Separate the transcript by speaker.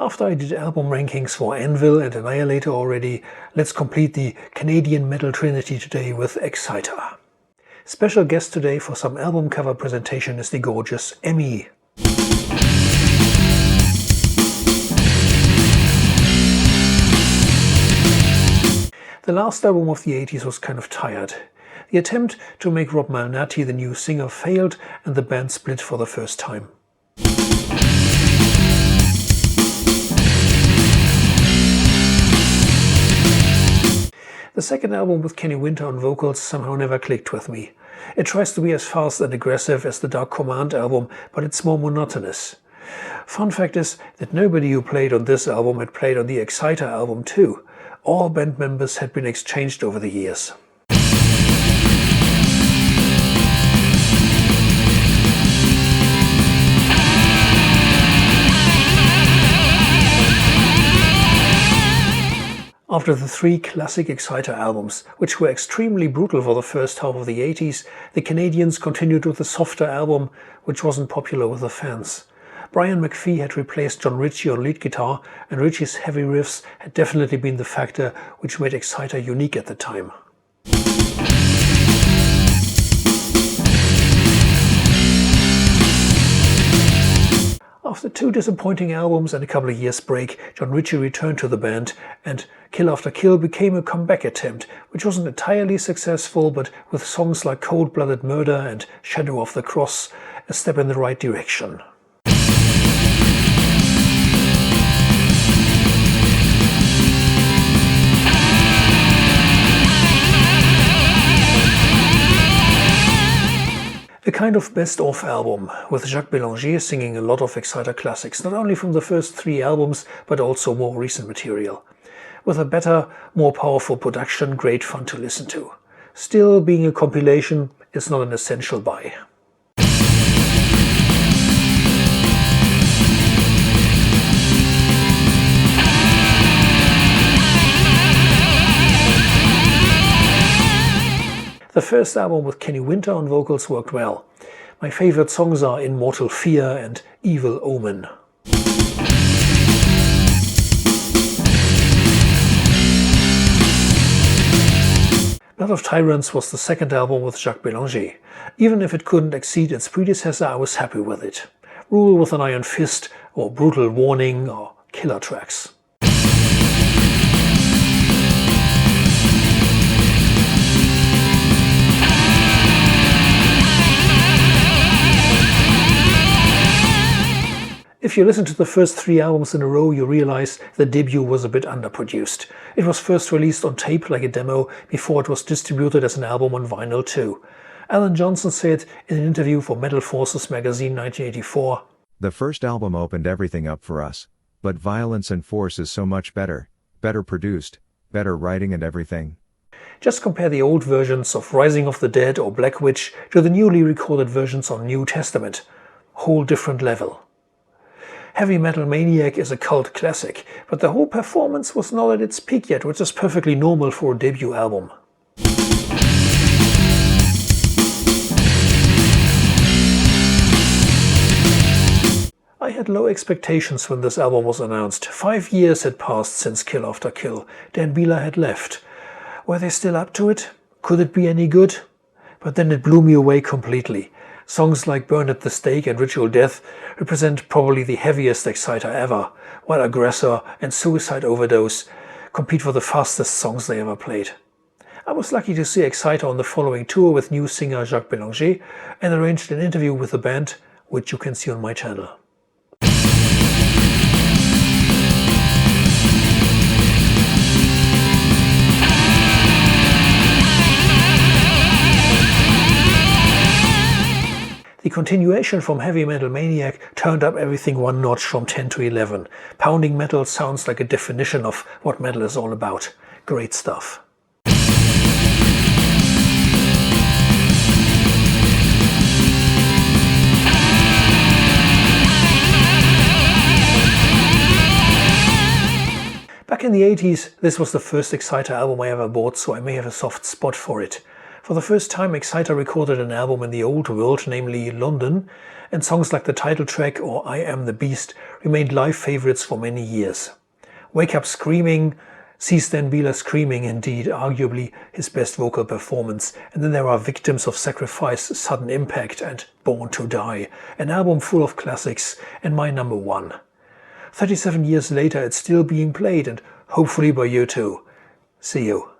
Speaker 1: After I did album rankings for Anvil and Annihilator already, let's complete the Canadian metal trinity today with Exciter. Special guest today for some album cover presentation is the gorgeous Emmi. The last album of the 80s was kind of tired. The attempt to make Rob Malnati the new singer failed and the band split for the first time. The second album with Kenny Winter on vocals somehow never clicked with me. It tries to be as fast and aggressive as the Dark Command album, but it's more monotonous. Fun fact is that nobody who played on this album had played on the Exciter album too. All band members had been exchanged over the years. After the three classic Exciter albums, which were extremely brutal for the first half of the 80s, the Canadians continued with a softer album, which wasn't popular with the fans. Brian McPhee had replaced John Ritchie on lead guitar, and Ritchie's heavy riffs had definitely been the factor which made Exciter unique at the time. After two disappointing albums and a couple of years break, John Ritchie returned to the band, and Kill After Kill became a comeback attempt, which wasn't entirely successful, but with songs like Cold Blooded Murder and Shadow of the Cross, a step in the right direction. A kind of best-of album, with Jacques Bélanger singing a lot of Exciter classics, not only from the first three albums, but also more recent material. With a better, more powerful production, great fun to listen to. Still, being a compilation, it's not an essential buy. The first album with Kenny Winter on vocals worked well. My favorite songs are Immortal Fear and Evil Omen. Blood of Tyrants was the second album with Jacques Bélanger. Even if it couldn't exceed its predecessor, I was happy with it. Rule with an Iron Fist, or Brutal Warning, or Killer Tracks. If you listen to the first three albums in a row, you realize the debut was a bit underproduced. It was first released on tape like a demo before it was distributed as an album on vinyl too. Alan Johnson said in an interview for Metal Forces magazine 1984,
Speaker 2: "The first album opened everything up for us, but Violence and Force is so much better produced, better writing and everything."
Speaker 1: Just compare the old versions of Rising of the Dead or Black Witch to the newly recorded versions on New Testament. Whole different level. Heavy Metal Maniac is a cult classic, but the whole performance was not at its peak yet, which is perfectly normal for a debut album. I had low expectations when this album was announced. 5 years had passed since Kill After Kill. Dan Bieler had left. Were they still up to it? Could it be any good? But then it blew me away completely. Songs like Burn at the Stake and Ritual Death represent probably the heaviest Exciter ever, while Aggressor and Suicide Overdose compete for the fastest songs they ever played. I was lucky to see Exciter on the following tour with new singer Jacques Bélanger and arranged an interview with the band, which you can see on my channel. The continuation from Heavy Metal Maniac turned up everything one notch from 10 to 11. Pounding metal sounds like a definition of what metal is all about. Great stuff. Back in the 80s, this was the first Exciter album I ever bought, so I may have a soft spot for it. For the first time, Exciter recorded an album in the old world, namely London, and songs like the title track or I Am the Beast remained live favorites for many years. Wake Up Screaming sees Dan Bieler screaming, indeed arguably his best vocal performance, and then there are Victims of Sacrifice, Sudden Impact and Born to Die, an album full of classics and my number one. 37 years later it's still being played and hopefully by you too. See you.